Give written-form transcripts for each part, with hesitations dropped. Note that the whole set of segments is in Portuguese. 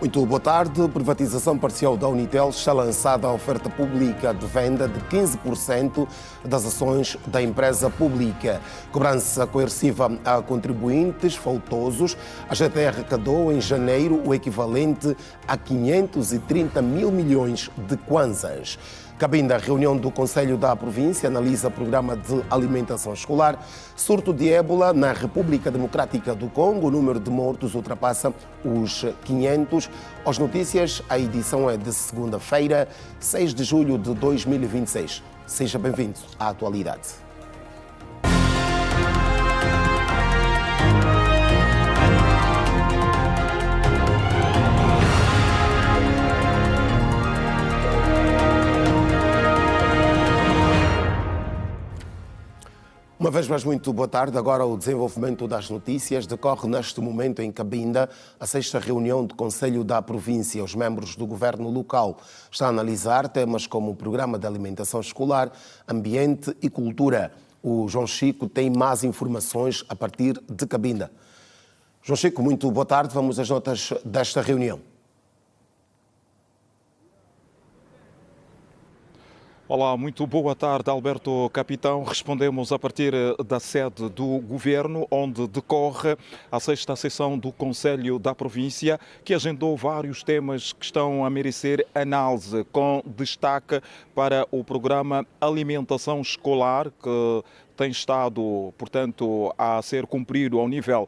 Muito boa tarde. Privatização parcial da Unitel. Está lançada a oferta pública de venda de 15% das ações da empresa pública. Cobrança coerciva a contribuintes faltosos. A GT arrecadou em janeiro o equivalente a 530 mil milhões de kwanzas. Cabinda, reunião do Conselho da Província, analisa programa de alimentação escolar. Surto de ébola na República Democrática do Congo. O número de mortos ultrapassa os 500. As notícias, a edição é de segunda-feira, 6 de julho de 2026. Seja bem-vindo à atualidade. Uma vez mais, muito boa tarde. Agora o desenvolvimento das notícias. Decorre neste momento em Cabinda a 6ª reunião do Conselho da Província. Os membros do governo local estão a analisar temas como o programa de alimentação escolar, ambiente e cultura. O João Chico tem mais informações a partir de Cabinda. João Chico, muito boa tarde. Vamos às notas desta reunião. Olá, muito boa tarde, Alberto Capitão. Respondemos a partir da sede do Governo, onde decorre a 6ª sessão do Conselho da Província, que agendou vários temas que estão a merecer análise, com destaque para o programa Alimentação Escolar, que tem estado, portanto, a ser cumprido ao nível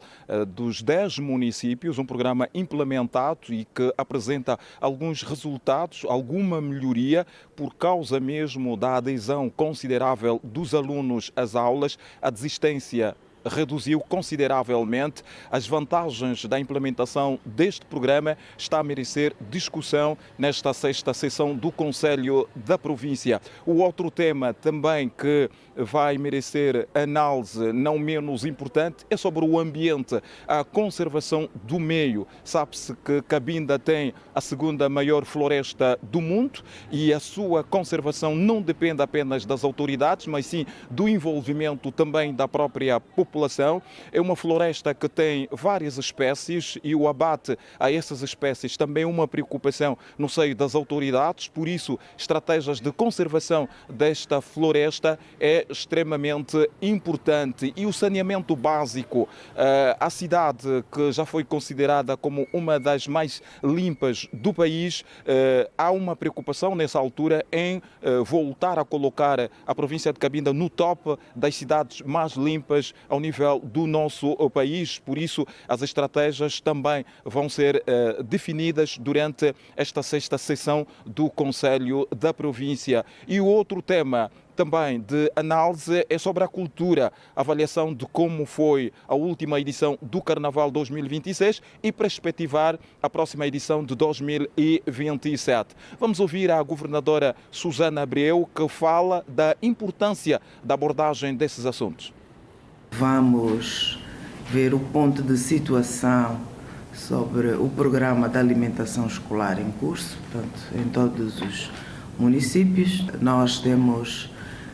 dos 10 municípios, um programa implementado e que apresenta alguns resultados, alguma melhoria por causa mesmo da adesão considerável dos alunos às aulas, a desistência reduziu consideravelmente. As vantagens da implementação deste programa está a merecer discussão nesta 6ª sessão do Conselho da Província. O outro tema também que vai merecer análise não menos importante é sobre o ambiente, a conservação do meio. Sabe-se que Cabinda tem a 2ª maior floresta do mundo e a sua conservação não depende apenas das autoridades, mas sim do envolvimento também da própria população. É uma floresta que tem várias espécies e o abate a essas espécies também é uma preocupação no seio das autoridades. Por isso, estratégias de conservação desta floresta é extremamente importante. E o saneamento básico, a cidade que já foi considerada como uma das mais limpas do país, há uma preocupação nessa altura em voltar a colocar a província de Cabinda no top das cidades mais limpas ao nível do nosso país. Por isso, as estratégias também vão ser definidas durante esta 6ª sessão do Conselho da Província. E o outro tema também de análise é sobre a cultura, avaliação de como foi a última edição do Carnaval 2026 e perspectivar a próxima edição de 2027. Vamos ouvir a governadora Susana Abreu, que fala da importância da abordagem desses assuntos. Vamos ver o ponto de situação sobre o programa de alimentação escolar em curso, portanto, em todos os municípios. Nós temos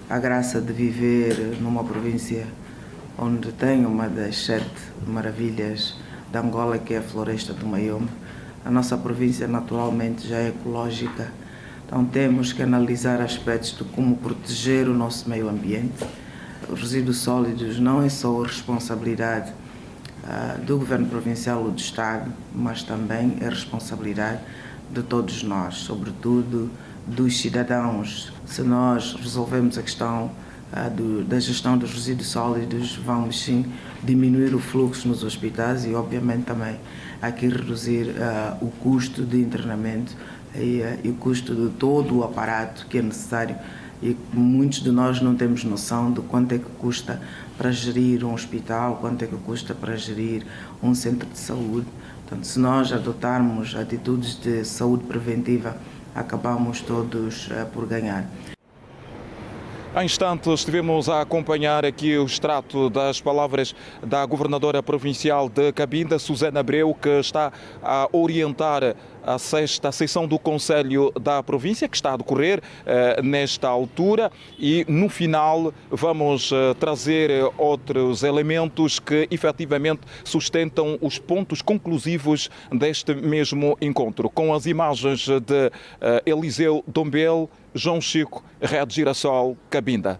a graça de viver numa província onde tem uma das 7 maravilhas de Angola, que é a Floresta do Mayombe. A nossa província naturalmente já é ecológica, então temos que analisar aspectos de como proteger o nosso meio ambiente. Os resíduos sólidos não é só a responsabilidade do Governo Provincial ou do Estado, mas também é responsabilidade de todos nós, sobretudo dos cidadãos. Se nós resolvemos a questão da gestão dos resíduos sólidos, vamos sim diminuir o fluxo nos hospitais e obviamente também aqui reduzir o custo de internamento e o custo de todo o aparato que é necessário, e muitos de nós não temos noção de quanto é que custa para gerir um hospital, quanto é que custa para gerir um centro de saúde. Portanto, se nós adotarmos atitudes de saúde preventiva, acabamos todos por ganhar. Há instantes estivemos a acompanhar aqui o extrato das palavras da governadora provincial de Cabinda, Susana Abreu, que está a orientar a sexta sessão do Conselho da Província, que está a decorrer nesta altura, e no final vamos trazer outros elementos que efetivamente sustentam os pontos conclusivos deste mesmo encontro. Com as imagens de Eliseu Dombel, João Chico, Rede Girassol, Cabinda.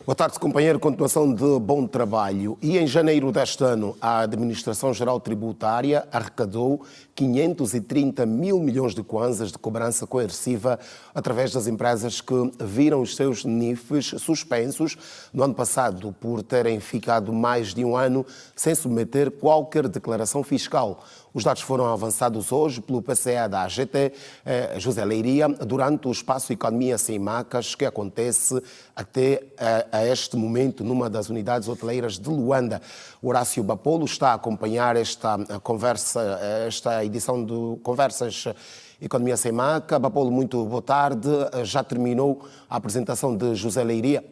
Boa tarde, companheiro. Continuação de bom trabalho. E em janeiro deste ano, a Administração Geral Tributária arrecadou 530 mil milhões de kwanzas de cobrança coerciva através das empresas que viram os seus NIFs suspensos no ano passado por terem ficado mais de um ano sem submeter qualquer declaração fiscal. Os dados foram avançados hoje pelo PCA da AGT, José Leiria, durante o Espaço Economia Sem Macas, que acontece até a este momento numa das unidades hoteleiras de Luanda. Horácio Bapolo está a acompanhar esta conversa, esta edição do Conversas Economia Sem Maca. Bapolo, muito boa tarde. Já terminou a apresentação de José Leiria?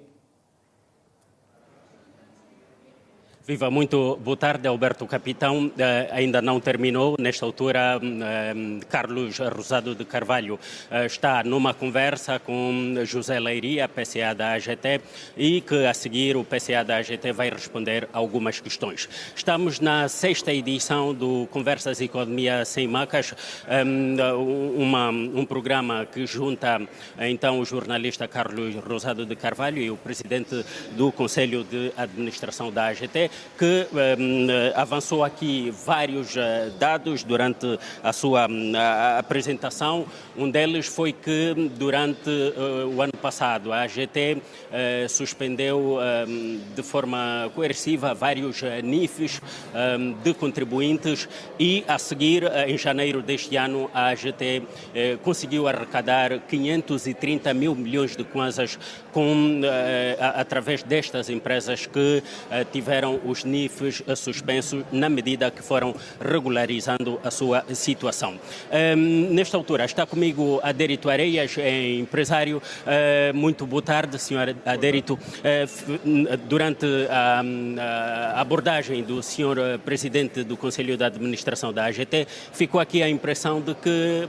Viva, muito boa tarde, Alberto Capitão. Ainda não terminou. Nesta altura, Carlos Rosado de Carvalho está numa conversa com José Leiria, PCA da AGT, e que a seguir o PCA da AGT vai responder algumas questões. Estamos na 6ª edição do Conversas Economia Sem Macas, um programa que junta então o jornalista Carlos Rosado de Carvalho e o presidente do Conselho de Administração da AGT, que avançou aqui vários dados durante a sua apresentação. Um deles foi que durante o ano passado a AGT suspendeu de forma coerciva vários NIFs de contribuintes e a seguir, em janeiro deste ano, a AGT conseguiu arrecadar 530 mil milhões de kwanzas através destas empresas que tiveram os NIFs suspensos na medida que foram regularizando a sua situação. Nesta altura está comigo Adérito Areias, empresário. Muito boa tarde, Sr. Adérito. Durante a abordagem do Sr. Presidente do Conselho de Administração da AGT, ficou aqui a impressão de que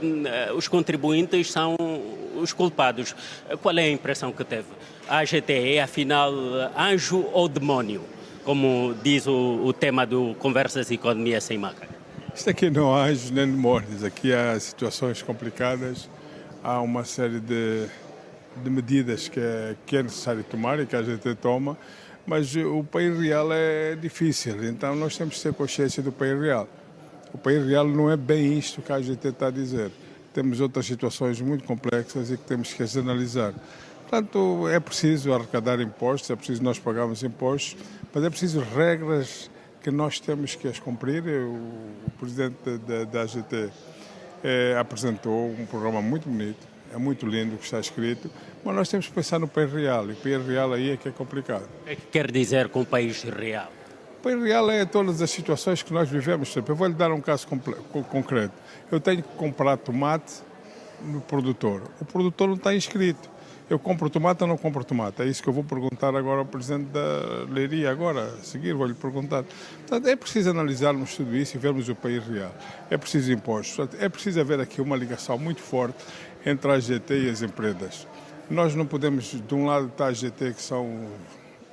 os contribuintes são os culpados. Qual é a impressão que teve? A AGT é, afinal, anjo ou demónio? Como diz o tema do Conversas Economia Sem Maca. Isto aqui não há anjos nem demónios, aqui há situações complicadas, há uma série de medidas que é necessário tomar e que a gente toma, mas o país real é difícil, então nós temos que ter consciência do país real. O país real não é bem isto que a gente está a dizer. Temos outras situações muito complexas e que temos que as analisar. Portanto, é preciso arrecadar impostos, é preciso nós pagarmos impostos, mas é preciso regras que nós temos que as cumprir. O presidente da AGT apresentou um programa muito bonito, é muito lindo o que está escrito, mas nós temos que pensar no país real, e o país real aí é que é complicado. O que é que quer dizer com o país real? O país real é todas as situações que nós vivemos. Eu vou lhe dar um caso concreto. Eu tenho que comprar tomate no produtor. O produtor não está inscrito. Eu compro tomate ou não compro tomate? É isso que eu vou perguntar agora ao Presidente da Leiria. Agora, a seguir, vou-lhe perguntar. Portanto, é preciso analisarmos tudo isso e vermos o país real. É preciso impostos. Portanto, é preciso haver aqui uma ligação muito forte entre a AGT e as empresas. Nós não podemos, de um lado, estar a AGT, que são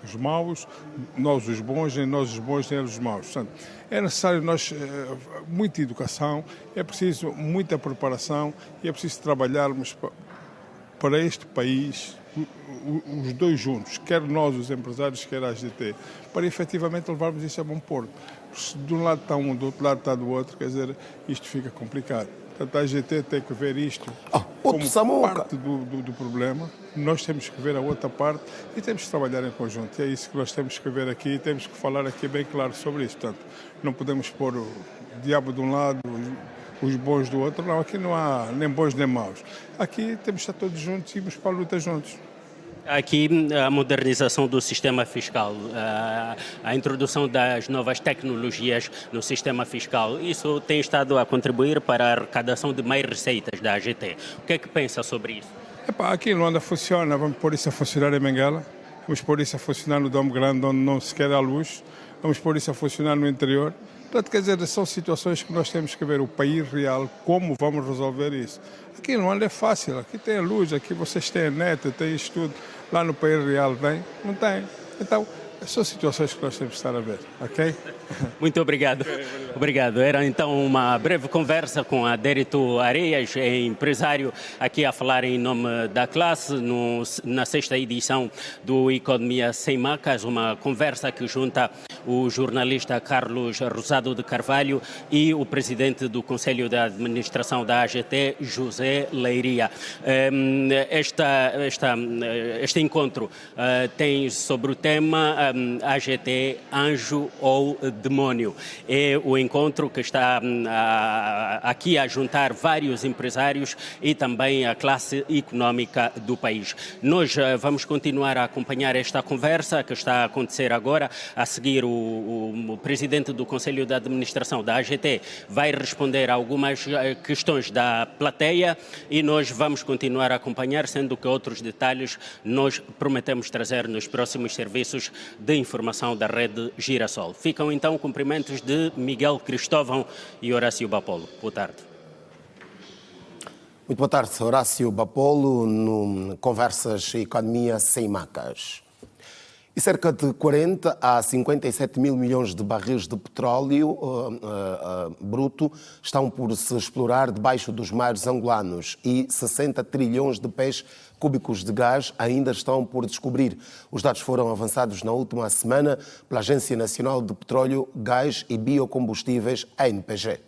os maus, nós os bons, nem nós os bons, nem eles os maus. Portanto, é necessário muita educação, é preciso muita preparação e é preciso trabalharmos para este país, os dois juntos, quer nós, os empresários, quer a AGT, para efetivamente levarmos isso a bom porto. Se de um lado está um, do outro lado está do outro, quer dizer, isto fica complicado. Portanto, a AGT tem que ver isto como parte do problema, nós temos que ver a outra parte e temos que trabalhar em conjunto. E é isso que nós temos que ver aqui e temos que falar aqui bem claro sobre isso. Portanto, não podemos pôr o diabo de um lado, os bons do outro. Não, aqui não há nem bons nem maus. Aqui temos que estar todos juntos e irmos para a luta juntos. Aqui a modernização do sistema fiscal, a introdução das novas tecnologias no sistema fiscal, isso tem estado a contribuir para a arrecadação de mais receitas da AGT. O que é que pensa sobre isso? Aqui em Luanda funciona, vamos pôr isso a funcionar em Benguela, vamos pôr isso a funcionar no Dom Grande, onde não se quer a luz, vamos pôr isso a funcionar no interior. Portanto, quer dizer, são situações que nós temos que ver o país real, como vamos resolver isso. Aqui não é fácil, aqui tem a luz, aqui vocês têm a net, tem isto tudo. Lá no país real tem? Não tem. Então, são situações que nós temos que estar a ver, ok? Muito obrigado. Obrigado. Era então uma breve conversa com Adérito Areias, empresário, aqui a falar em nome da classe, na 6ª edição do Economia Sem Macas, uma conversa que junta o jornalista Carlos Rosado de Carvalho e o presidente do Conselho de Administração da AGT, José Leiria. Este encontro tem sobre o tema AGT, Anjo ou Demónio. É o encontro que está aqui a juntar vários empresários e também a classe económica do país. Nós vamos continuar a acompanhar esta conversa que está a acontecer agora. A seguir, o presidente do Conselho de Administração da AGT vai responder a algumas questões da plateia e nós vamos continuar a acompanhar, sendo que outros detalhes nós prometemos trazer nos próximos serviços de informação da rede Girassol. Ficam então cumprimentos de Miguel Cristóvão e Horácio Bapolo. Boa tarde. Muito boa tarde, Horácio Bapolo, no Conversas Economia Sem Macas. E cerca de 40 a 57 mil milhões de barris de petróleo bruto estão por se explorar debaixo dos mares angolanos e 60 trilhões de pés cúbicos de gás ainda estão por descobrir. Os dados foram avançados na última semana pela Agência Nacional de Petróleo, Gás e Biocombustíveis, ANPG.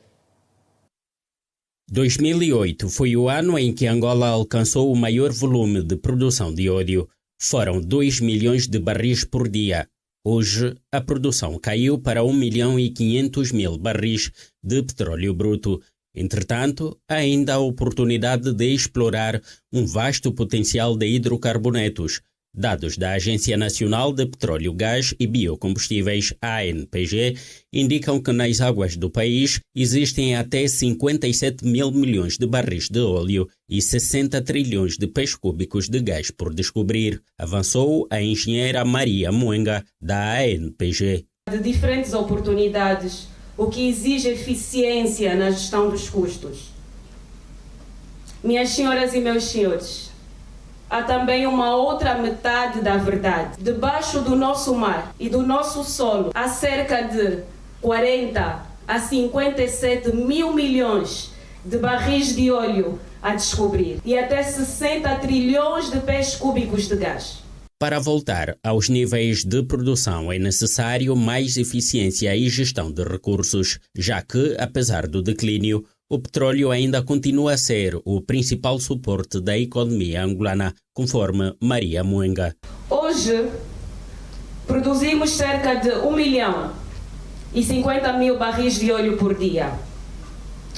2008 foi o ano em que Angola alcançou o maior volume de produção de óleo. Foram 2 milhões de barris por dia. Hoje, a produção caiu para 1.500.000 barris de petróleo bruto. Entretanto, há ainda a oportunidade de explorar um vasto potencial de hidrocarbonetos. Dados da Agência Nacional de Petróleo, Gás e Biocombustíveis, ANPG, indicam que nas águas do país existem até 57 mil milhões de barris de óleo e 60 trilhões de pés cúbicos de gás por descobrir, avançou a engenheira Maria Mwenga, da ANPG. De diferentes oportunidades, o que exige eficiência na gestão dos custos. Minhas senhoras e meus senhores, há também uma outra metade da verdade. Debaixo do nosso mar e do nosso solo, há cerca de 40 a 57 mil milhões de barris de óleo a descobrir e até 60 trilhões de pés cúbicos de gás. Para voltar aos níveis de produção é necessário mais eficiência e gestão de recursos, já que, apesar do declínio, o petróleo ainda continua a ser o principal suporte da economia angolana, conforme Maria Mwenga. Hoje, produzimos cerca de 1.050.000 barris de óleo por dia.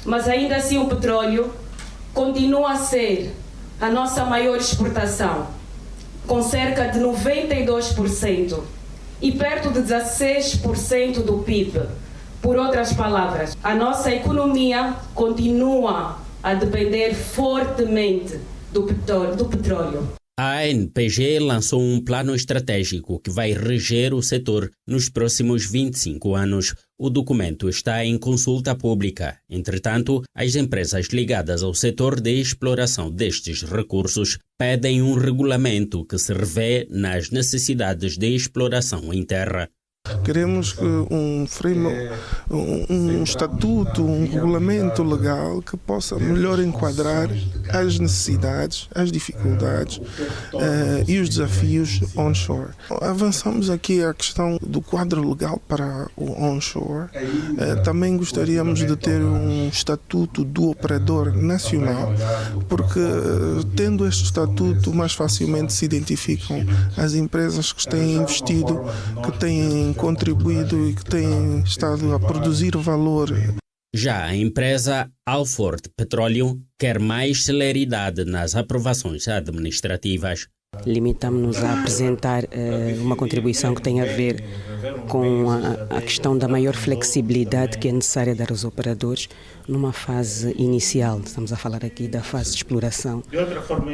Mas ainda assim o petróleo continua a ser a nossa maior exportação, com cerca de 92% e perto de 16% do PIB. Por outras palavras, a nossa economia continua a depender fortemente do petróleo. A ANPG lançou um plano estratégico que vai reger o setor nos próximos 25 anos. O documento está em consulta pública. Entretanto, as empresas ligadas ao setor de exploração destes recursos pedem um regulamento que se revê nas necessidades de exploração em terra. Queremos um estatuto, um regulamento legal que possa melhor enquadrar as necessidades, as dificuldades e os desafios onshore. Avançamos aqui a questão do quadro legal para o onshore. Também gostaríamos de ter um estatuto do operador nacional, porque tendo este estatuto mais facilmente se identificam as empresas que têm investido, que têm contribuído e que têm estado a produzir valor. Já a empresa Alford Petroleum quer mais celeridade nas aprovações administrativas. limitamos-nos a apresentar uma contribuição que tem a ver com a questão da maior flexibilidade que é necessária dar aos operadores numa fase inicial. Estamos a falar aqui da fase de exploração,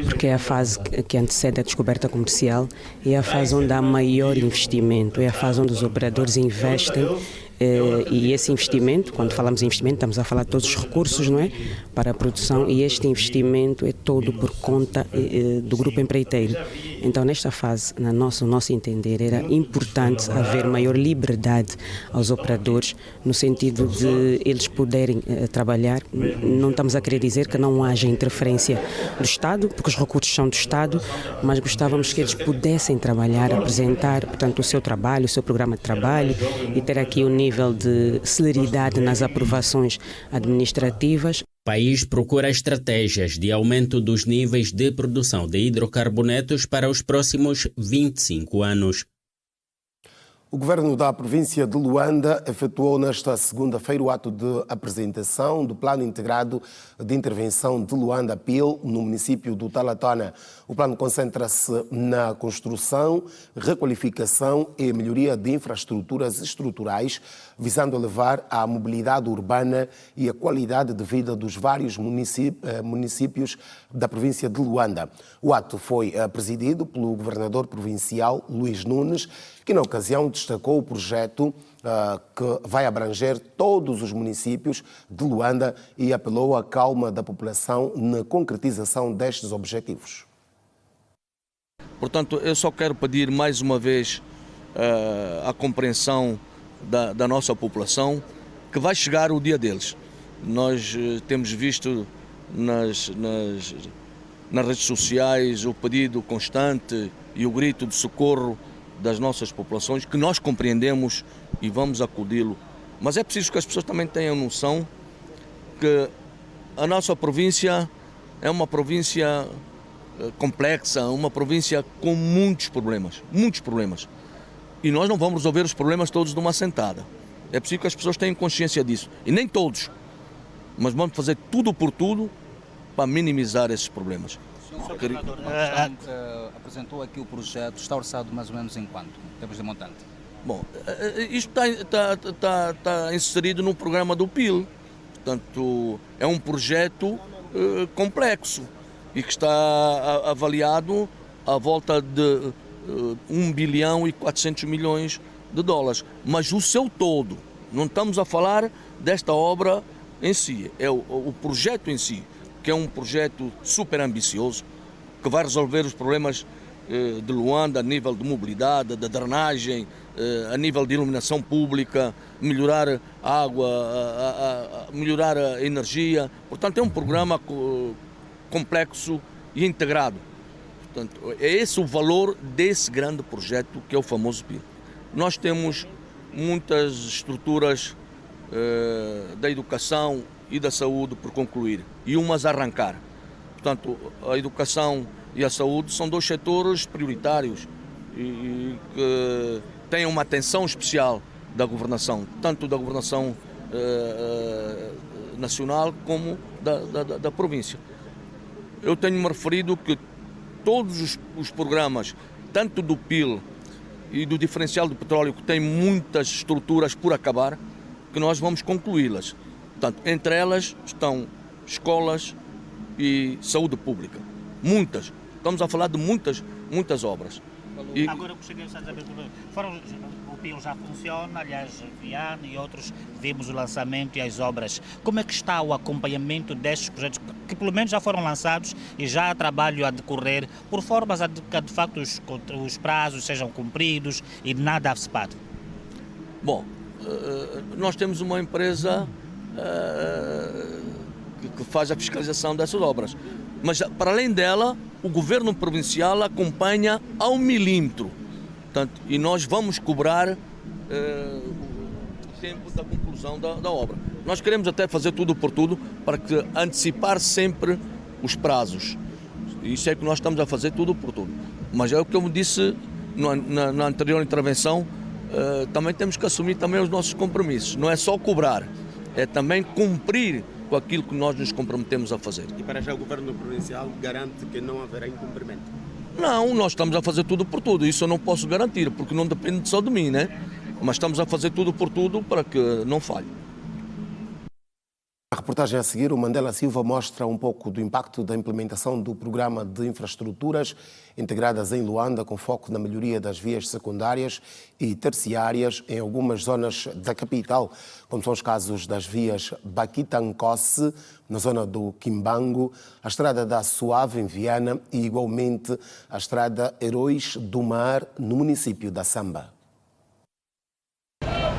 porque é a fase que antecede a descoberta comercial e é a fase onde há maior investimento, é a fase onde os operadores investem. E esse investimento, quando falamos em investimento, estamos a falar de todos os recursos, não é? Para a produção, e este investimento é todo por conta do grupo empreiteiro. Então, nesta fase, no nosso entender, era importante haver maior liberdade aos operadores, no sentido de eles poderem trabalhar. Não estamos a querer dizer que não haja interferência do Estado, porque os recursos são do Estado, mas gostávamos que eles pudessem trabalhar, apresentar, portanto, o seu trabalho, o seu programa de trabalho e ter aqui o nível de celeridade nas aprovações administrativas. O país procura estratégias de aumento dos níveis de produção de hidrocarbonetos para os próximos 25 anos. O governo da província de Luanda efetuou nesta segunda-feira o ato de apresentação do Plano Integrado de Intervenção de Luanda-Pil no município do Talatona. O plano concentra-se na construção, requalificação e melhoria de infraestruturas estruturais, visando elevar a mobilidade urbana e a qualidade de vida dos vários municípios da província de Luanda. O ato foi presidido pelo governador provincial, Luís Nunes, que na ocasião destacou o projeto que vai abranger todos os municípios de Luanda e apelou à calma da população na concretização destes objetivos. Portanto, eu só quero pedir mais uma vez a compreensão da nossa população, que vai chegar o dia deles. Nós temos visto nas redes sociais o pedido constante e o grito de socorro das nossas populações, que nós compreendemos e vamos acudi-lo. Mas é preciso que as pessoas também tenham noção que a nossa província é uma província complexa, uma província com muitos problemas. E nós não vamos resolver os problemas todos de uma sentada. É preciso que as pessoas tenham consciência disso. E nem todos. Mas vamos fazer tudo por tudo para minimizar esses problemas. O governador apresentou aqui o projeto, está orçado mais ou menos em quanto, em termos de montante? Bom, isto está inserido no programa do PIL. Portanto, é um projeto complexo e que está avaliado à volta de 1 bilhão e 400 milhões de dólares. Mas o seu todo, não estamos a falar desta obra em si, é o projeto em si, que é um projeto super ambicioso, que vai resolver os problemas de Luanda a nível de mobilidade, de drenagem, a nível de iluminação pública, melhorar a água, melhorar a energia. Portanto, é um programa complexo e integrado. Portanto, é esse o valor desse grande projeto que é o famoso PIL. Nós temos muitas estruturas da educação e da saúde por concluir e umas a arrancar. Portanto, a educação e a saúde são dois setores prioritários e que têm uma atenção especial da governação, tanto da governação nacional como da província. Eu tenho-me referido que todos os programas, tanto do PIL e do diferencial do petróleo, que têm muitas estruturas por acabar, que nós vamos concluí-las. Portanto, entre elas estão escolas e saúde pública. Muitas. Estamos a falar de muitas obras. E... Agora eu cheguei a saber, o PIL já funciona, aliás, Viana e outros, vimos o lançamento e as obras. Como é que está o acompanhamento destes projetos, que pelo menos já foram lançados e já há trabalho a decorrer, por formas a que de facto os prazos sejam cumpridos e nada se pare? Bom, nós temos uma empresa que faz a fiscalização dessas obras. Mas, para além dela, o governo provincial acompanha ao milímetro. Portanto, e nós vamos cobrar o tempo da conclusão da obra. Nós queremos até fazer tudo por tudo para antecipar sempre os prazos. Isso é que nós estamos a fazer tudo por tudo. Mas é o que eu me disse na anterior intervenção, também temos que assumir também os nossos compromissos. Não é só cobrar, é também cumprir com aquilo que nós nos comprometemos a fazer. E para já o governo provincial garante que não haverá incumprimento? Não, nós estamos a fazer tudo por tudo. Isso eu não posso garantir, porque não depende só de mim, né? Mas estamos a fazer tudo por tudo para que não falhe. A reportagem a seguir, o Mandela Silva mostra um pouco do impacto da implementação do programa de infraestruturas integradas em Luanda, com foco na melhoria das vias secundárias e terciárias em algumas zonas da capital, como são os casos das vias Baquita-Nkosse, na zona do Kimbangu, a estrada da Suave, em Viana, e igualmente a estrada Heróis do Mar, no município da Samba.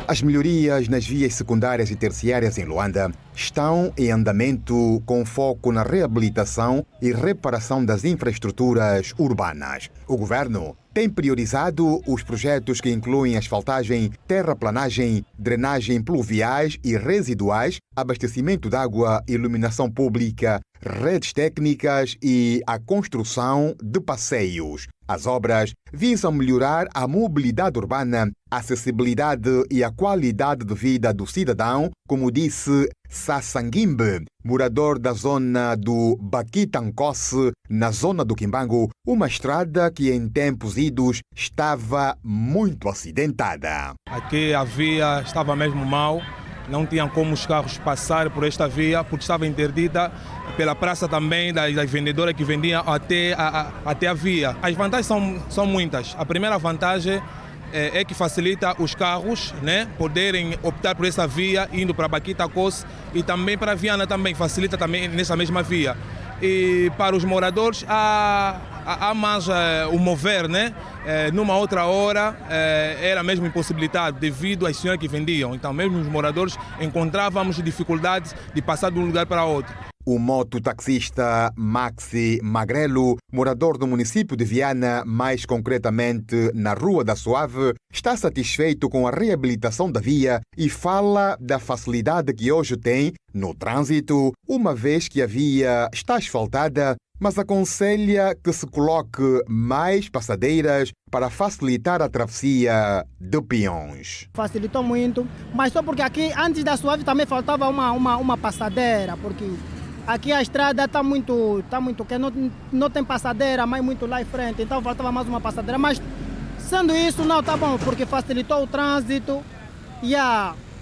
As melhorias nas vias secundárias e terciárias em Luanda estão em andamento com foco na reabilitação e reparação das infraestruturas urbanas. O governo tem priorizado os projetos que incluem asfaltagem, terraplanagem, drenagem pluviais e residuais, abastecimento de água, iluminação pública, redes técnicas e a construção de passeios. As obras visam melhorar a mobilidade urbana, a acessibilidade e a qualidade de vida do cidadão, como disse Sassangimbe, morador da zona do Baquita-Nkosse, na zona do Kimbangu, uma estrada que em tempos idos estava muito acidentada. Aqui a via estava mesmo mal, não tinham como os carros passar por esta via, porque estava interdita pela praça também das vendedoras que vendiam até a via. As vantagens são muitas. A primeira vantagem é que facilita os carros, né, poderem optar por essa via indo para Baquita-Nkosse, e também para Viana também facilita também nessa mesma via. E para os moradores há mais o mover, né? Numa outra hora era mesmo impossibilitado devido às senhoras que vendiam. Então mesmo os moradores encontrávamos dificuldades de passar de um lugar para outro. O mototaxista Maxi Magrelo, morador do município de Viana, mais concretamente na Rua da Suave, está satisfeito com a reabilitação da via e fala da facilidade que hoje tem no trânsito, uma vez que a via está asfaltada, mas aconselha que se coloque mais passadeiras para facilitar a travessia de peões. Facilitou muito, mas só porque aqui antes da Suave também faltava uma passadeira, porque aqui a estrada está muito que não tem passadeira, mas muito lá em frente, então faltava mais uma passadeira. Mas sendo isso, não, tá bom, porque facilitou o trânsito e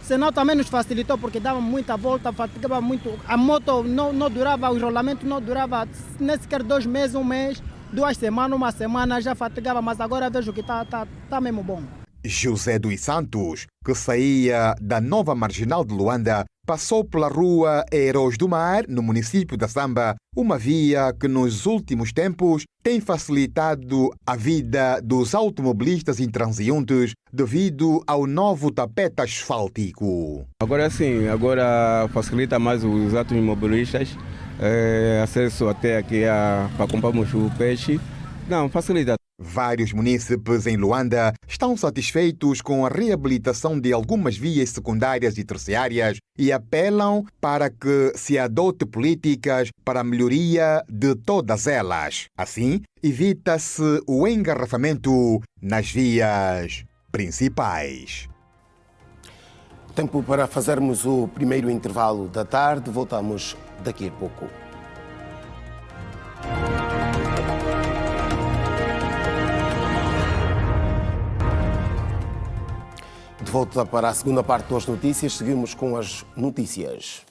senão também nos facilitou, porque dava muita volta, fatigava muito. A moto não durava, o enrolamento não durava nem sequer 2 meses, 1 mês, 2 semanas, 1 semana, já fatigava, mas agora vejo que tá mesmo bom. José dos Santos, que saía da nova marginal de Luanda, passou pela rua Heróis do Mar, no município da Samba, uma via que nos últimos tempos tem facilitado a vida dos automobilistas intranseuntes devido ao novo tapete asfáltico. Agora sim, agora facilita mais os automobilistas, acesso até aqui para comprarmos o peixe. Não, facilita. Vários munícipes em Luanda estão satisfeitos com a reabilitação de algumas vias secundárias e terciárias e apelam para que se adote políticas para a melhoria de todas elas. Assim, evita-se o engarrafamento nas vias principais. Tempo para fazermos o primeiro intervalo da tarde. Voltamos daqui a pouco. De volta para a segunda parte das notícias, seguimos com as notícias.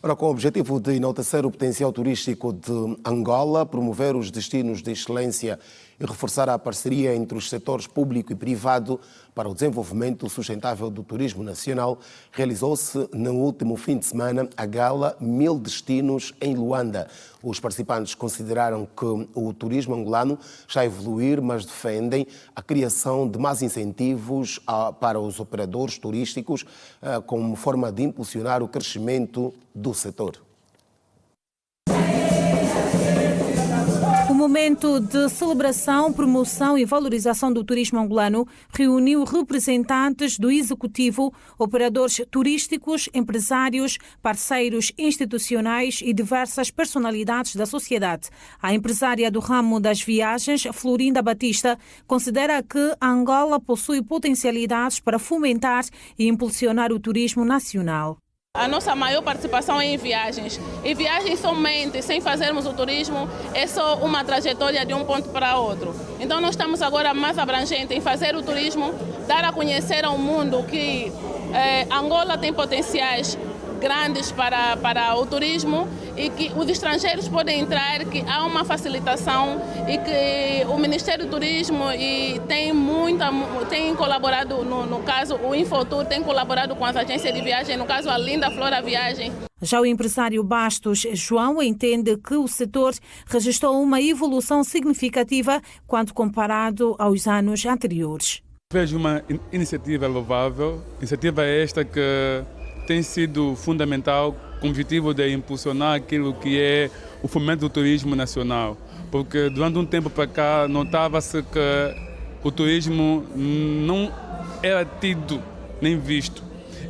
Ora, com o objetivo de enaltecer o potencial turístico de Angola, promover os destinos de excelência e reforçar a parceria entre os setores público e privado para o desenvolvimento sustentável do turismo nacional, realizou-se no último fim de semana a Gala 1000 Destinos em Luanda. Os participantes consideraram que o turismo angolano está a evoluir, mas defendem a criação de mais incentivos para os operadores turísticos como forma de impulsionar o crescimento do setor. O momento de celebração, promoção e valorização do turismo angolano reuniu representantes do Executivo, operadores turísticos, empresários, parceiros institucionais e diversas personalidades da sociedade. A empresária do ramo das viagens, Florinda Batista, considera que Angola possui potencialidades para fomentar e impulsionar o turismo nacional. A nossa maior participação é em viagens. E viagens somente, sem fazermos o turismo, é só uma trajetória de um ponto para outro. Então nós estamos agora mais abrangentes em fazer o turismo, dar a conhecer ao mundo que Angola tem potenciais grandes para o turismo e que os estrangeiros podem entrar, que há uma facilitação e que o Ministério do Turismo tem colaborado, no caso o Infotur tem colaborado com as agências de viagem, no caso a Linda Flora Viagem. Já o empresário Bastos João entende que o setor registrou uma evolução significativa quando comparado aos anos anteriores. Vejo uma iniciativa louvável, iniciativa esta que tem sido fundamental com o objetivo de impulsionar aquilo que é o fomento do turismo nacional. Porque durante um tempo para cá notava-se que o turismo não era tido nem visto.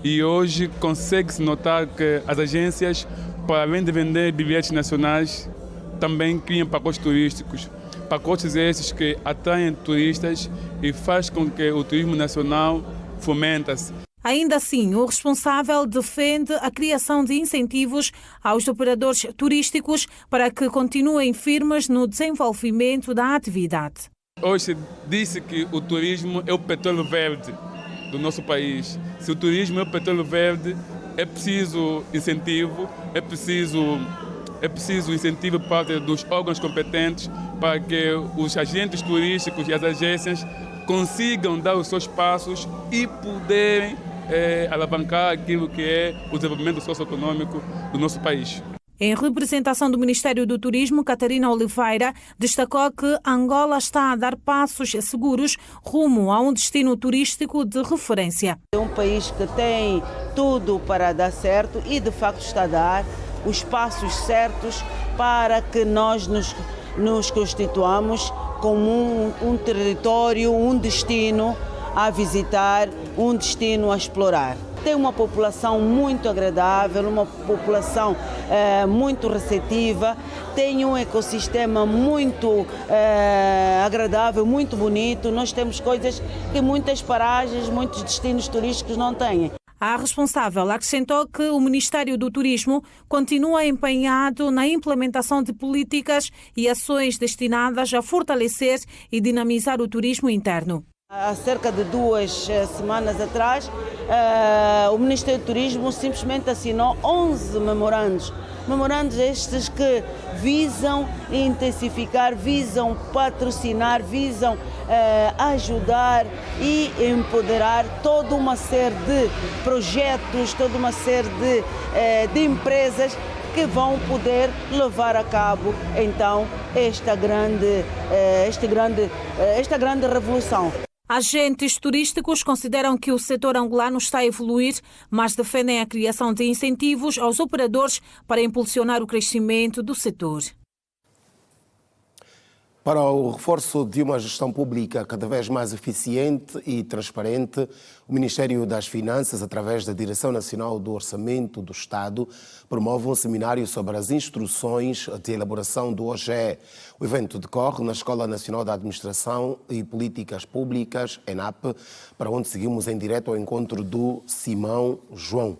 E hoje consegue-se notar que as agências, para além de vender bilhetes nacionais, também criam pacotes turísticos. Pacotes esses que atraem turistas e faz com que o turismo nacional fomente-se. Ainda assim, o responsável defende a criação de incentivos aos operadores turísticos para que continuem firmes no desenvolvimento da atividade. Hoje disse que o turismo é o petróleo verde do nosso país. Se o turismo é o petróleo verde, é preciso incentivo, é preciso incentivo por parte dos órgãos competentes para que os agentes turísticos e as agências consigam dar os seus passos e poderem alavancar aquilo que é o desenvolvimento socioeconômico do nosso país. Em representação do Ministério do Turismo, Catarina Oliveira destacou que Angola está a dar passos seguros rumo a um destino turístico de referência. É um país que tem tudo para dar certo e de facto está a dar os passos certos para que nós nos constituamos como um território, um destino a visitar, um destino a explorar. Tem uma população muito agradável, uma população muito receptiva, tem um ecossistema muito agradável, muito bonito. Nós temos coisas que muitas paragens, muitos destinos turísticos não têm. A responsável acrescentou que o Ministério do Turismo continua empenhado na implementação de políticas e ações destinadas a fortalecer e dinamizar o turismo interno. Há cerca de 2 semanas atrás, o Ministério do Turismo simplesmente assinou 11 memorandos. Memorandos estes que visam intensificar, visam patrocinar, visam ajudar e empoderar toda uma série de projetos, toda uma série de empresas que vão poder levar a cabo então esta grande revolução. Agentes turísticos consideram que o setor angolano está a evoluir, mas defendem a criação de incentivos aos operadores para impulsionar o crescimento do setor. Para o reforço de uma gestão pública cada vez mais eficiente e transparente, o Ministério das Finanças, através da Direção Nacional do Orçamento do Estado, promove um seminário sobre as instruções de elaboração do OGE. O evento decorre na Escola Nacional da Administração e Políticas Públicas, ENAP, para onde seguimos em direto ao encontro do Simão João.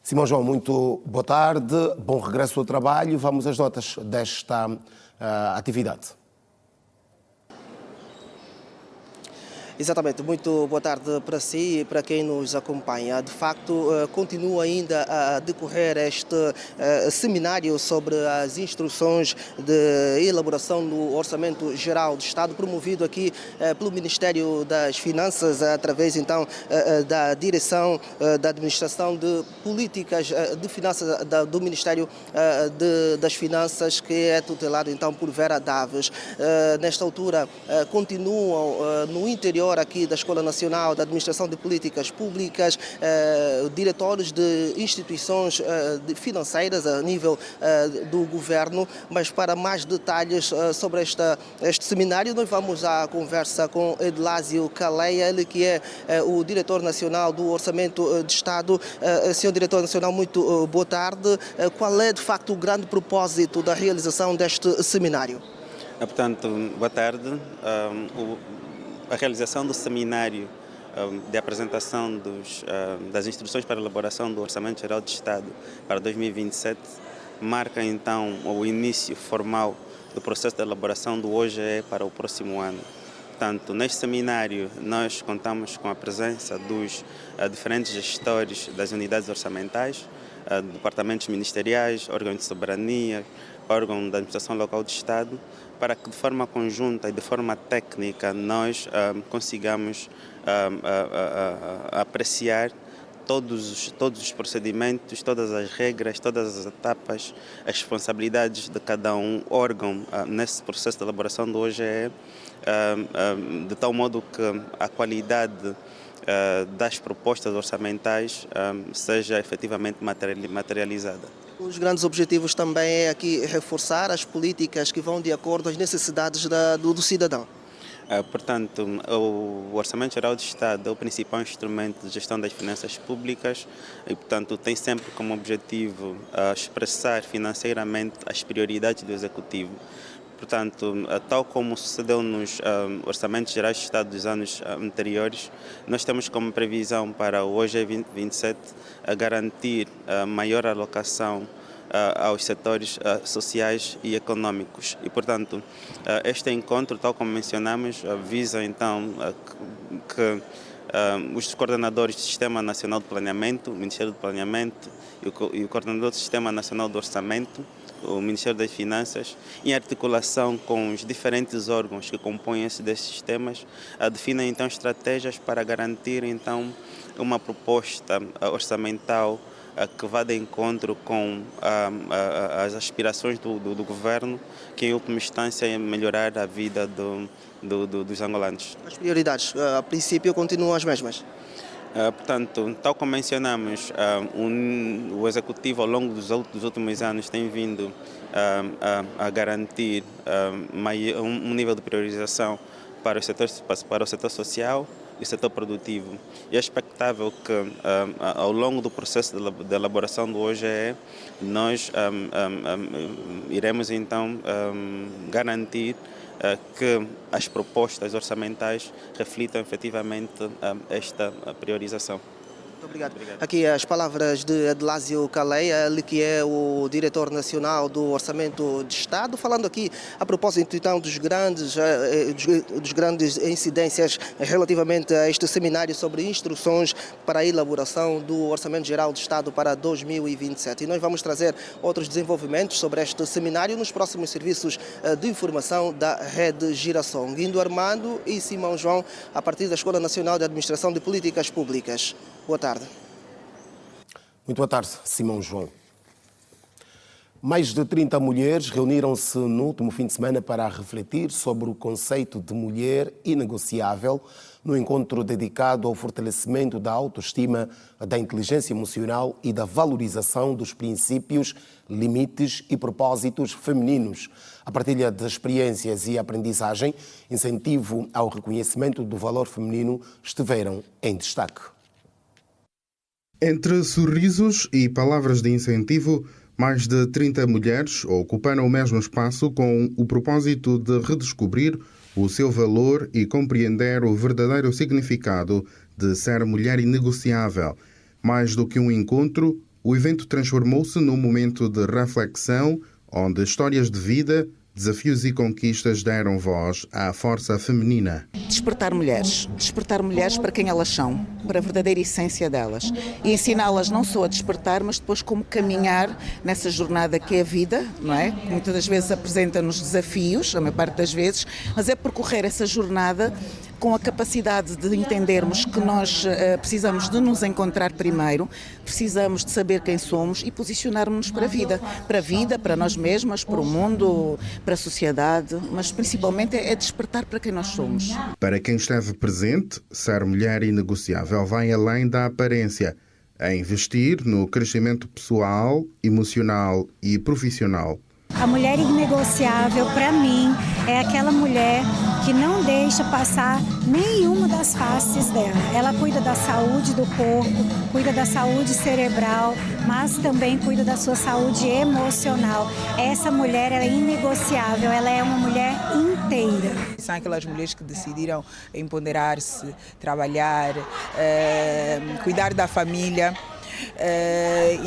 Simão João, muito boa tarde, bom regresso ao trabalho. Vamos às notas desta atividade. Exatamente, muito boa tarde para si e para quem nos acompanha. De facto, continua ainda a decorrer este seminário sobre as instruções de elaboração do Orçamento Geral do Estado, promovido aqui pelo Ministério das Finanças, através então da Direção da Administração de Políticas de Finanças do Ministério das Finanças, que é tutelado então por Vera Daves. Nesta altura, continuam no interior aqui da Escola Nacional da Administração de Políticas Públicas, diretores de instituições financeiras a nível do governo, mas para mais detalhes sobre este seminário, nós vamos à conversa com Edlásio Caleia, ele que é o diretor nacional do Orçamento de Estado. Senhor diretor nacional, muito boa tarde. Qual é de facto o grande propósito da realização deste seminário? Portanto, boa tarde. A realização do seminário de apresentação das instruções para a elaboração do Orçamento Geral de Estado para 2027 marca então o início formal do processo de elaboração do OGE para o próximo ano. Portanto, neste seminário nós contamos com a presença dos diferentes gestores das unidades orçamentais, departamentos ministeriais, órgãos de soberania, órgãos da administração local do Estado, para que de forma conjunta e de forma técnica nós consigamos apreciar todos os procedimentos, todas as regras, todas as etapas, as responsabilidades de cada órgão nesse processo de elaboração do OGE, de tal modo que a qualidade das propostas orçamentais seja efetivamente materializada. Os grandes objetivos também é aqui reforçar as políticas que vão de acordo às necessidades do cidadão. Portanto, o Orçamento Geral do Estado é o principal instrumento de gestão das finanças públicas e, portanto, tem sempre como objetivo expressar financeiramente as prioridades do Executivo. Portanto, tal como sucedeu nos Orçamentos Gerais do Estado dos anos anteriores, nós temos como previsão para o OGE 2027 garantir maior alocação aos setores sociais e econômicos. E, portanto, este encontro, tal como mencionamos, visa então que os coordenadores do Sistema Nacional de Planeamento, o Ministério do Planeamento e o coordenador do Sistema Nacional do Orçamento, o Ministério das Finanças, em articulação com os diferentes órgãos que compõem desses sistemas, definem então estratégias para garantir então uma proposta orçamental que vá de encontro com as aspirações do governo, que em última instância é melhorar a vida dos angolanos. As prioridades, a princípio, continuam as mesmas? Portanto, tal como mencionamos, o Executivo ao longo dos últimos anos tem vindo a garantir um nível de priorização para o setor social e o setor produtivo. E é expectável que ao longo do processo de elaboração do OGE nós iremos então garantir que as propostas orçamentais reflitam efetivamente esta priorização. Muito obrigado. Aqui as palavras de Adlásio Caleia, ele que é o diretor nacional do Orçamento de Estado, falando aqui a propósito então dos grandes incidências relativamente a este seminário sobre instruções para a elaboração do Orçamento Geral de Estado para 2027. E nós vamos trazer outros desenvolvimentos sobre este seminário nos próximos serviços de informação da Rede Girassol. Guindo Armando e Simão João, a partir da Escola Nacional de Administração de Políticas Públicas. Boa tarde. Muito boa tarde, Simão João. Mais de 30 mulheres reuniram-se no último fim de semana para refletir sobre o conceito de mulher inegociável no encontro dedicado ao fortalecimento da autoestima, da inteligência emocional e da valorização dos princípios, limites e propósitos femininos. A partilha de experiências e aprendizagem, incentivo ao reconhecimento do valor feminino, estiveram em destaque. Entre sorrisos e palavras de incentivo, mais de 30 mulheres ocuparam o mesmo espaço com o propósito de redescobrir o seu valor e compreender o verdadeiro significado de ser mulher inegociável. Mais do que um encontro, o evento transformou-se num momento de reflexão, onde histórias de vida, desafios e conquistas deram voz à força feminina. Despertar mulheres para quem elas são, para a verdadeira essência delas. E ensiná-las não só a despertar, mas depois como caminhar nessa jornada que é a vida, não é? Muitas das vezes apresenta-nos desafios, a maior parte das vezes, mas é percorrer essa jornada com a capacidade de entendermos que nós precisamos de nos encontrar primeiro, precisamos de saber quem somos e posicionarmos-nos para a vida, para nós mesmas, para o mundo, para a sociedade, mas principalmente é despertar para quem nós somos. Para quem esteve presente, ser mulher inegociável vai além da aparência, é investir no crescimento pessoal, emocional e profissional. A mulher inegociável, para mim, é aquela mulher que não deixa passar nenhuma das faces dela. Ela cuida da saúde do corpo, cuida da saúde cerebral, mas também cuida da sua saúde emocional. Essa mulher é inegociável, ela é uma mulher inteira. São aquelas mulheres que decidiram empoderar-se, trabalhar, cuidar da família.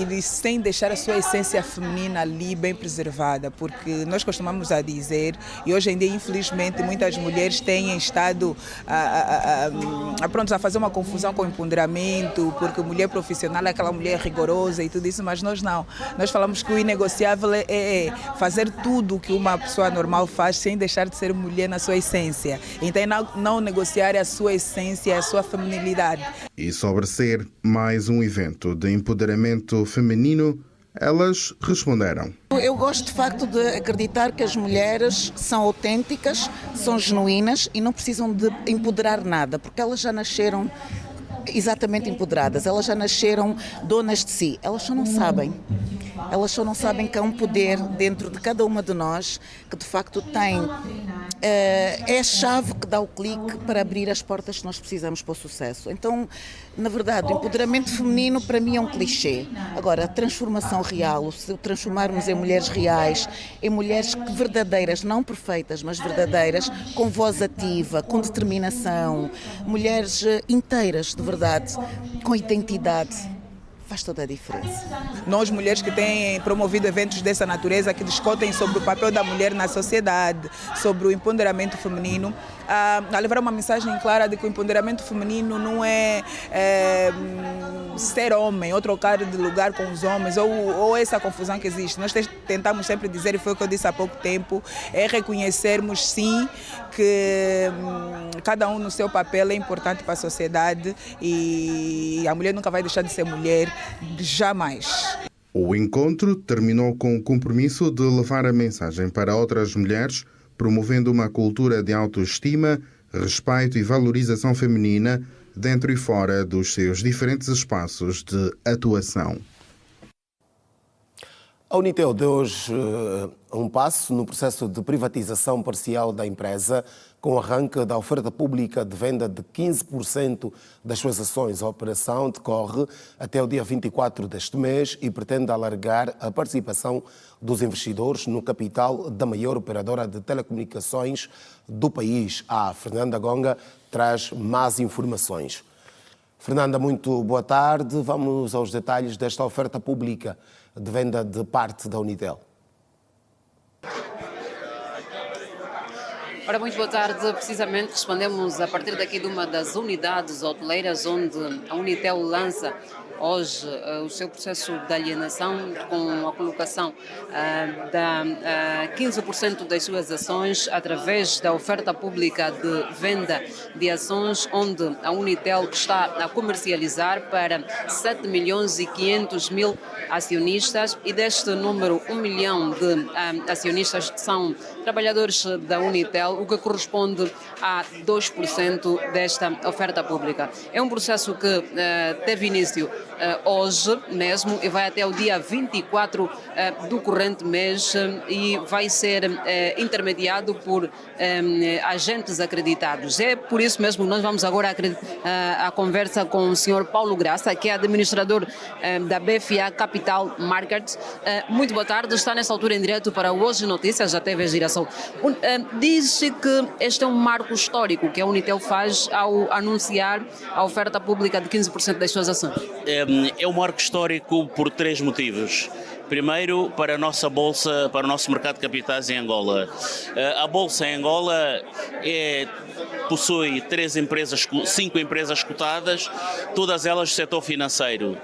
E sem deixar a sua essência feminina ali bem preservada, porque nós costumamos a dizer, e hoje em dia infelizmente muitas mulheres têm estado a fazer uma confusão com o empoderamento, porque mulher profissional é aquela mulher rigorosa e tudo isso, mas nós não. Nós falamos que o inegociável é fazer tudo o que uma pessoa normal faz sem deixar de ser mulher na sua essência. Então não negociar a sua essência, a sua feminilidade. E sobre ser mais um evento de empoderamento feminino, elas responderam. Eu gosto de facto de acreditar que as mulheres são autênticas, são genuínas e não precisam de empoderar nada, porque elas já nasceram exatamente empoderadas, elas já nasceram donas de si, elas só não sabem. Elas só não sabem que há um poder dentro de cada uma de nós que de facto tem, é a chave que dá o clique para abrir as portas que nós precisamos para o sucesso. Então, na verdade, o empoderamento feminino para mim é um clichê. Agora, a transformação real, se transformarmos em mulheres reais, em mulheres verdadeiras, não perfeitas, mas verdadeiras, com voz ativa, com determinação, mulheres inteiras, de verdade, com identidade, faz toda a diferença. Nós, mulheres que têm promovido eventos dessa natureza, que discutem sobre o papel da mulher na sociedade, sobre o empoderamento feminino, a levar uma mensagem clara de que o empoderamento feminino não é ser homem ou trocar de lugar com os homens ou essa confusão que existe. Nós tentamos sempre dizer, e foi o que eu disse há pouco tempo, é reconhecermos sim que cada um no seu papel é importante para a sociedade e a mulher nunca vai deixar de ser mulher, jamais. O encontro terminou com o compromisso de levar a mensagem para outras mulheres, promovendo uma cultura de autoestima, respeito e valorização feminina dentro e fora dos seus diferentes espaços de atuação. A Unitel deu hoje um passo no processo de privatização parcial da empresa, com o arranque da oferta pública de venda de 15% das suas ações. A operação decorre até o dia 24 deste mês e pretende alargar a participação dos investidores no capital da maior operadora de telecomunicações do país. A Fernanda Gonga traz mais informações. Fernanda, muito boa tarde. Vamos aos detalhes desta oferta pública de venda de parte da Unitel. Ora, muito boa tarde. Precisamente respondemos a partir daqui de uma das unidades hoteleiras onde a Unitel lança hoje o seu processo de alienação com a colocação da 15% das suas ações através da oferta pública de venda de ações, onde a Unitel está a comercializar para 7.500.000 acionistas e deste número 1 milhão de acionistas são trabalhadores da Unitel, o que corresponde a 2% desta oferta pública. É um processo que teve início hoje mesmo e vai até o dia 24 do corrente mês e vai ser intermediado por agentes acreditados. É por isso mesmo que nós vamos agora a conversa com o Sr. Paulo Graça, que é administrador da BFA Capital Markets. Muito boa tarde, está nessa altura em direto para o Hoje Notícias, já teve a geração. Diz-se que este é um marco histórico que a Unitel faz ao anunciar a oferta pública de 15% das suas ações. É um marco histórico por 3 motivos. Primeiro, para a nossa bolsa, para o nosso mercado de capitais em Angola. A bolsa em Angola possui 5 empresas cotadas, todas elas do setor financeiro.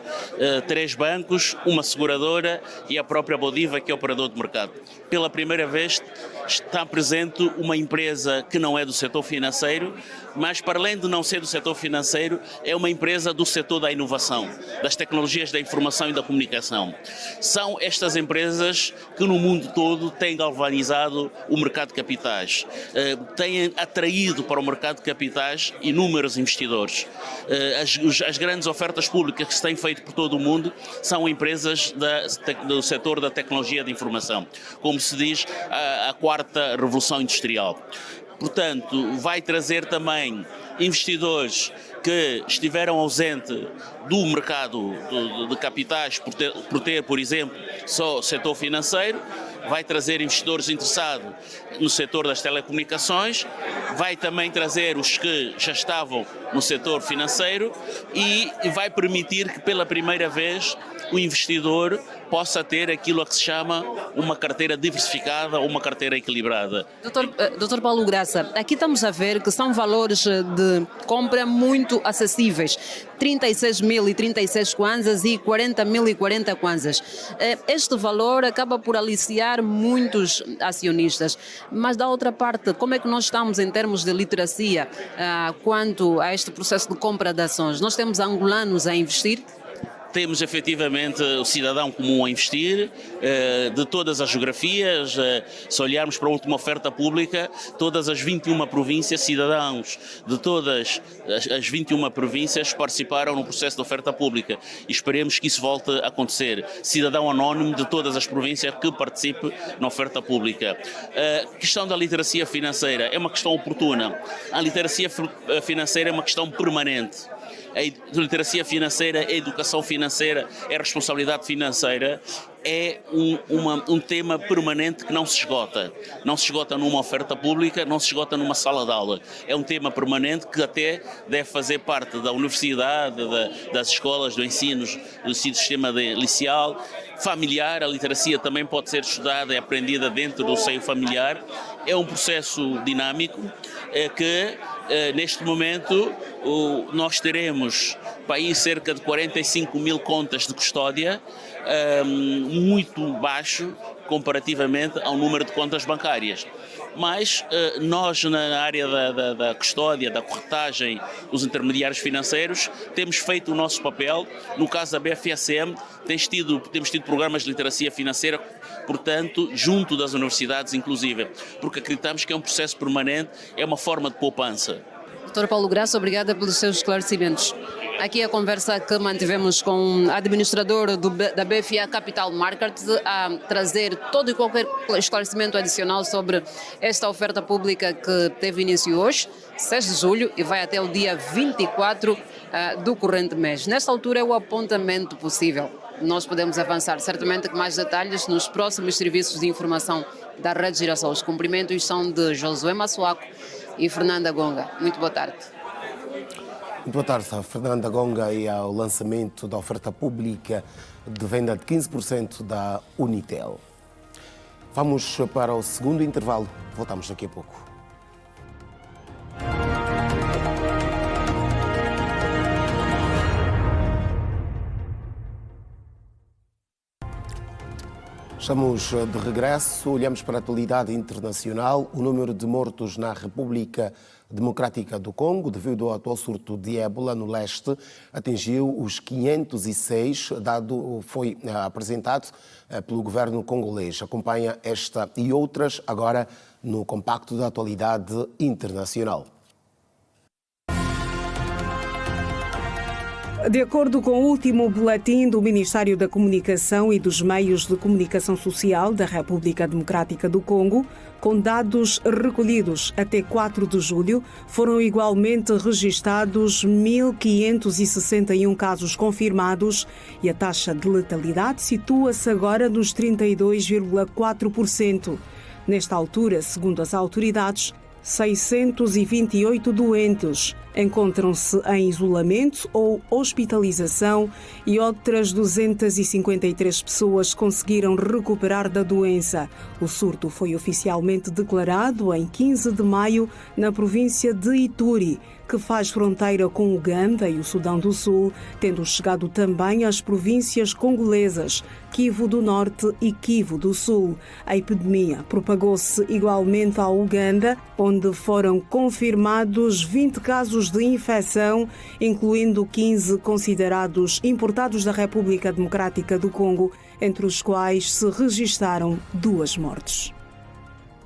3 bancos, uma seguradora e a própria Bodiva, que é operador de mercado. Pela primeira vez está presente uma empresa que não é do setor financeiro, mas para além de não ser do setor financeiro, é uma empresa do setor da inovação, das tecnologias da informação e da comunicação. São estas empresas que no mundo todo têm galvanizado o mercado de capitais, têm atraído para o mercado de capitais inúmeros investidores. As grandes ofertas públicas que se têm feito por todo o mundo são empresas do setor da tecnologia de informação, como se diz, a 4ª revolução industrial. Portanto, vai trazer também investidores que estiveram ausentes do mercado de capitais por ter, por exemplo, só setor financeiro, vai trazer investidores interessados no setor das telecomunicações, vai também trazer os que já estavam no setor financeiro e vai permitir que pela primeira vez o investidor possa ter aquilo a que se chama uma carteira diversificada ou uma carteira equilibrada. Dr. Paulo Graça, aqui estamos a ver que são valores de compra muito acessíveis. 36.036 kwanzas e 40.040 kwanzas. Este valor acaba por aliciar muitos acionistas, mas da outra parte, como é que nós estamos em termos de literacia quanto a este processo de compra de ações? Nós temos angolanos a investir? Temos efetivamente o cidadão comum a investir, de todas as geografias. Se olharmos para a última oferta pública, todas as 21 províncias, cidadãos de todas as 21 províncias participaram no processo de oferta pública e esperemos que isso volte a acontecer. Cidadão anónimo de todas as províncias que participe na oferta pública. A questão da literacia financeira é uma questão oportuna. A literacia financeira é uma questão permanente. A literacia financeira, a educação financeira, a responsabilidade financeira é um tema permanente que não se esgota. Não se esgota numa oferta pública, não se esgota numa sala de aula. É um tema permanente que até deve fazer parte da universidade, das escolas, do ensino sistema liceal, familiar. A literacia também pode ser estudada e aprendida dentro do seio familiar. É um processo dinâmico que neste momento nós teremos para aí cerca de 45 mil contas de custódia, muito baixo comparativamente ao número de contas bancárias. Mas nós na área da custódia, da corretagem, dos intermediários financeiros, temos feito o nosso papel. No caso da BFSM, temos tido programas de literacia financeira, portanto, junto das universidades inclusive, porque acreditamos que é um processo permanente, é uma forma de poupança. Dr. Paulo Graça, obrigada pelos seus esclarecimentos. Aqui a conversa que mantivemos com o administrador da BFA Capital Markets a trazer todo e qualquer esclarecimento adicional sobre esta oferta pública que teve início hoje, 6 de julho, e vai até o dia 24 do corrente mês. Nesta altura é o apontamento possível. Nós podemos avançar certamente com mais detalhes nos próximos serviços de informação da Rede Girassol. Os cumprimentos são de Josué Massuaco e Fernanda Gonga. Muito boa tarde. Muito boa tarde, Fernanda Gonga, e ao lançamento da oferta pública de venda de 15% da Unitel. Vamos para o segundo intervalo. Voltamos daqui a pouco. Estamos de regresso, olhamos para a atualidade internacional. O número de mortos na República Democrática do Congo, devido ao atual surto de ébola no leste, atingiu os 506. Dado foi apresentado pelo governo congolês. Acompanha esta e outras agora no compacto da atualidade internacional. De acordo com o último boletim do Ministério da Comunicação e dos Meios de Comunicação Social da República Democrática do Congo, com dados recolhidos até 4 de julho, foram igualmente registados 1.561 casos confirmados e a taxa de letalidade situa-se agora nos 32,4%. Nesta altura, segundo as autoridades, 628 doentes encontram-se em isolamento ou hospitalização e outras 253 pessoas conseguiram recuperar da doença. O surto foi oficialmente declarado em 15 de maio na província de Ituri, que faz fronteira com Uganda e o Sudão do Sul, tendo chegado também às províncias congolesas Kivu do Norte e Kivu do Sul. A epidemia propagou-se igualmente ao Uganda, onde foram confirmados 20 casos de infecção, incluindo 15 considerados importados da República Democrática do Congo, entre os quais se registaram 2 mortes.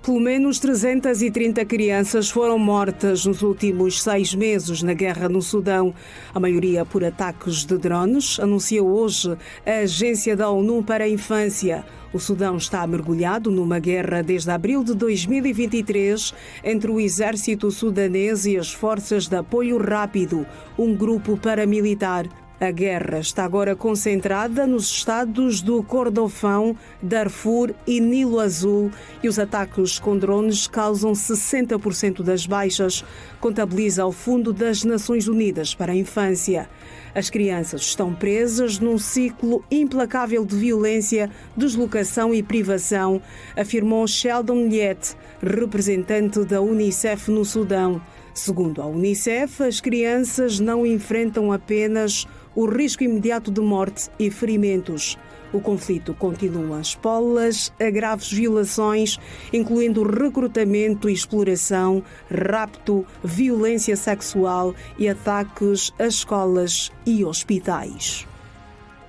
Pelo menos 330 crianças foram mortas nos últimos 6 meses na guerra no Sudão, a maioria por ataques de drones, anunciou hoje a Agência da ONU para a Infância. O Sudão está mergulhado numa guerra desde abril de 2023 entre o exército sudanês e as forças de apoio rápido, um grupo paramilitar. A guerra está agora concentrada nos estados do Kordofão, Darfur e Nilo Azul e os ataques com drones causam 60% das baixas, contabiliza o Fundo das Nações Unidas para a Infância. As crianças estão presas num ciclo implacável de violência, deslocação e privação, afirmou Sheldon Liet, representante da Unicef no Sudão. Segundo a Unicef, as crianças não enfrentam apenas o risco imediato de morte e ferimentos. O conflito continua às espolas a graves violações, incluindo recrutamento e exploração, rapto, violência sexual e ataques a escolas e hospitais.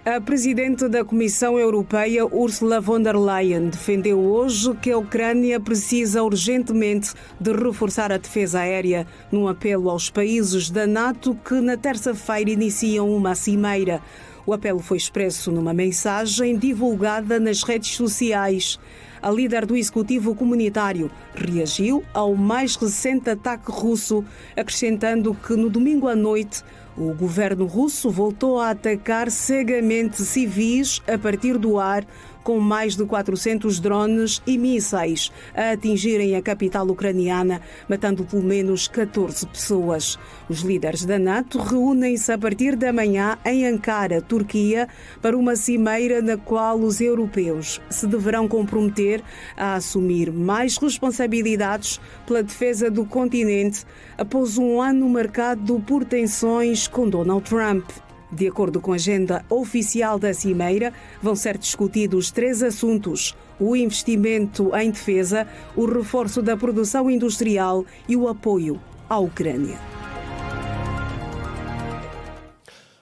A presidente da Comissão Europeia, Ursula von der Leyen, defendeu hoje que a Ucrânia precisa urgentemente de reforçar a defesa aérea, num apelo aos países da NATO que na terça-feira iniciam uma cimeira. O apelo foi expresso numa mensagem divulgada nas redes sociais. A líder do Executivo Comunitário reagiu ao mais recente ataque russo, acrescentando que no domingo à noite o governo russo voltou a atacar cegamente civis a partir do ar, com mais de 400 drones e mísseis a atingirem a capital ucraniana, matando pelo menos 14 pessoas. Os líderes da NATO reúnem-se a partir da manhã em Ankara, Turquia, para uma cimeira na qual os europeus se deverão comprometer a assumir mais responsabilidades pela defesa do continente após um ano marcado por tensões com Donald Trump. De acordo com a agenda oficial da cimeira, vão ser discutidos 3 assuntos: o investimento em defesa, o reforço da produção industrial e o apoio à Ucrânia.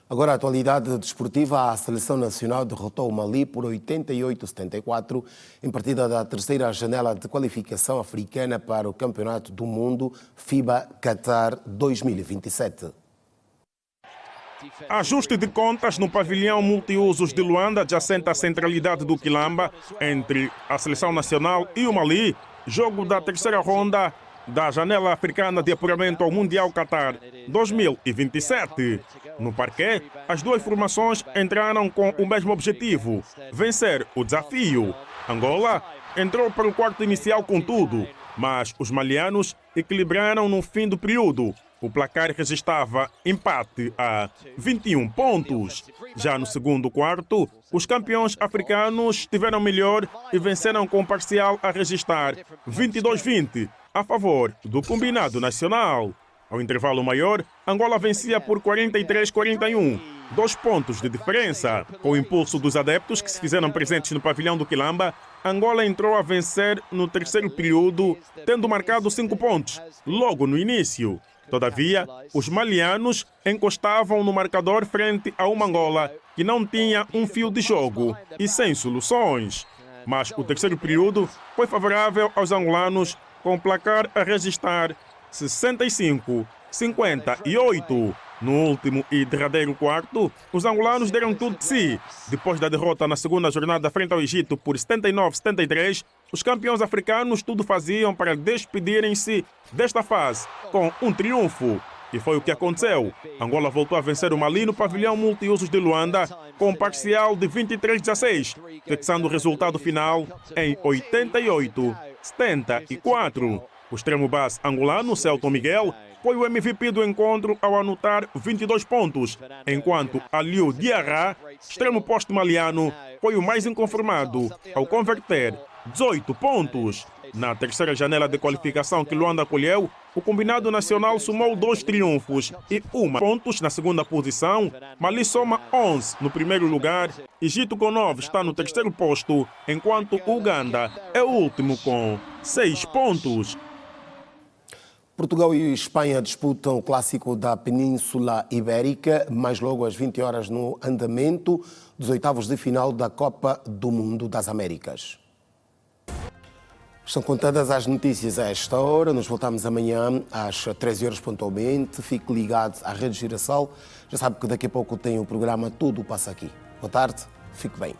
Agora, a atualidade desportiva. A Seleção Nacional derrotou o Mali por 88-74 em partida da terceira janela de qualificação africana para o Campeonato do Mundo FIBA Qatar 2027. Ajuste de contas no pavilhão multiusos de Luanda, adjacente à centralidade do Quilamba, entre a Seleção Nacional e o Mali, jogo da terceira ronda da janela africana de apuramento ao Mundial Qatar 2027. No parquet, as duas formações entraram com o mesmo objetivo: vencer o desafio. Angola entrou para o quarto inicial com tudo, mas os malianos equilibraram no fim do período. O placar registrava empate a 21 pontos. Já no segundo quarto, os campeões africanos tiveram melhor e venceram com parcial a registrar 22-20 a favor do combinado nacional. Ao intervalo maior, Angola vencia por 43-41, 2 pontos de diferença. Com o impulso dos adeptos que se fizeram presentes no pavilhão do Quilamba, Angola entrou a vencer no terceiro período, tendo marcado 5 pontos logo no início. Todavia, os malianos encostavam no marcador frente a uma Angola que não tinha um fio de jogo e sem soluções. Mas o terceiro período foi favorável aos angolanos, com o placar a registrar 65-58. No último e derradeiro quarto, os angolanos deram tudo de si. Depois da derrota na segunda jornada frente ao Egito por 79-73, os campeões africanos tudo faziam para despedirem-se desta fase com um triunfo. E foi o que aconteceu. Angola voltou a vencer o Mali no pavilhão multiusos de Luanda com um parcial de 23-16, fixando o resultado final em 88-74. O extremo base angolano, Celton Miguel, foi o MVP do encontro ao anotar 22 pontos, enquanto Aliou Diarra, extremo posto maliano, foi o mais inconformado ao converter 18 pontos. Na terceira janela de qualificação que Luanda acolheu, o combinado nacional somou 2 triunfos e 1 pontos na segunda posição. Mali soma 11 no primeiro lugar. Egito com 9 está no terceiro posto, enquanto Uganda é o último com 6 pontos. Portugal e Espanha disputam o clássico da Península Ibérica, mais logo às 20 horas no andamento dos oitavos de final da Copa do Mundo das Américas. Estão contadas as notícias a esta hora. Nos voltamos amanhã às 13 horas pontualmente. Fique ligado à Rede Girassol. Já sabe que daqui a pouco tem o programa Tudo Passa Aqui. Boa tarde, fique bem.